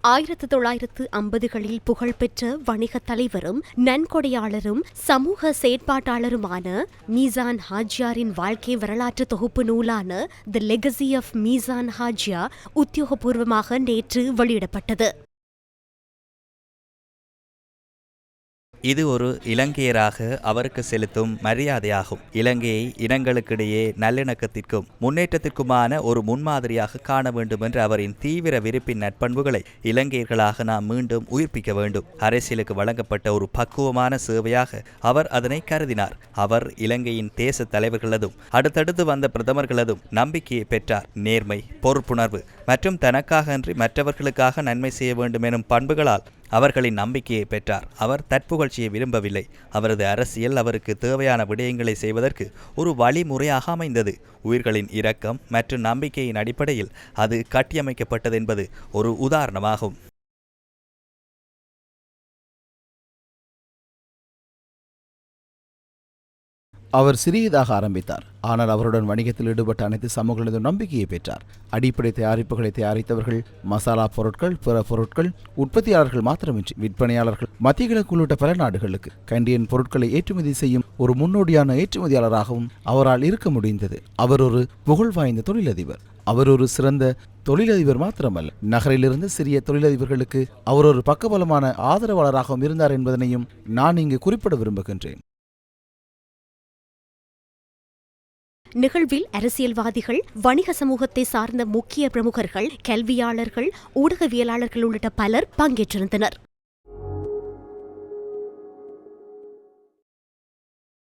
1950களில் புகழ்பெற்ற வணிகத் தலைவரும் நன்கொடையாளரும் சமூக செயற்பாட்டாளருமான மீசான் ஹாஜியாரின் வாழ்க்கை வரலாற்று தொகுப்பு நூலான தி லெகசி ஆஃப் மீசான் ஹாஜியா உத்தியோகபூர்வமாக நேற்று வெளியிடப்பட்டது. இது ஒரு இலங்கையராக அவருக்கு செலுத்தும் மரியாதையாகும். இலங்கையை இனங்களுக்கிடையே நல்லிணக்கத்திற்கும் முன்னேற்றத்திற்குமான ஒரு முன்மாதிரியாக காண வேண்டும் என்ற அவரின் தீவிர விருப்பின் நற்பண்புகளை இலங்கையர்களாக நாம் மீண்டும் உயிர்ப்பிக்க வேண்டும். அரசியலுக்கு வழங்கப்பட்ட ஒரு பக்குவமான சேவையாக அவர் அதனை கருதினார். அவர் இலங்கையின் தேச தலைவர்களதும் அடுத்தடுத்து வந்த பிரதமர்களதும் நம்பிக்கையை பெற்றார். நேர்மை, பொறுப்புணர்வு மற்றும் தனக்காக அன்றி மற்றவர்களுக்காக நன்மை செய்ய வேண்டும் எனும் பண்புகளால் அவர்களின் நம்பிக்கையை பெற்றார். அவர் தற்புகழ்ச்சியை விரும்பவில்லை. அவரது அரசியல் அவருக்கு தேவையான விடயங்களை செய்வதற்கு ஒரு வழிமுறையாக அமைந்தது. உயிர்களின் இரக்கம் மற்றும் நம்பிக்கையின் அடிப்படையில் அது கட்டியமைக்கப்பட்டது என்பது ஒரு உதாரணமாகும். அவர் சிறியதாக ஆரம்பித்தார். ஆனால் அவருடன் வணிகத்தில் ஈடுபட்ட அனைத்து சமூகங்களதும் நம்பிக்கையை பெற்றார். அடிப்படை தயாரிப்புகளை தயாரித்தவர்கள், மசாலா பொருட்கள், பிற பொருட்கள், உற்பத்தியாளர்கள் மாத்திரமின்றி விற்பனையாளர்கள், மத்திய கிழக்கு உள்ளிட்ட பல நாடுகளுக்கு கண்டியன் பொருட்களை ஏற்றுமதி செய்யும் ஒரு முன்னோடியான ஏற்றுமதியாளராகவும் அவரால் இருக்க முடிந்தது. அவர் ஒரு புகழ் வாய்ந்த தொழிலதிபர். அவர் ஒரு சிறந்த தொழிலதிபர் மாத்திரமல்ல, நகரிலிருந்து சிறிய தொழிலதிபர்களுக்கு அவர் ஒரு பக்கபலமான ஆதரவாளராகவும் இருந்தார் என்பதனையும் நான் இங்கு குறிப்பிட விரும்புகின்றேன். நிகழ்வில் அரசியல்வாதிகள், வணிக சமூகத்தை சார்ந்த முக்கிய பிரமுகர்கள், கல்வியாளர்கள், ஊடகவியலாளர்கள் உள்ளிட்ட பலர் பங்கேற்றிருந்தனர்.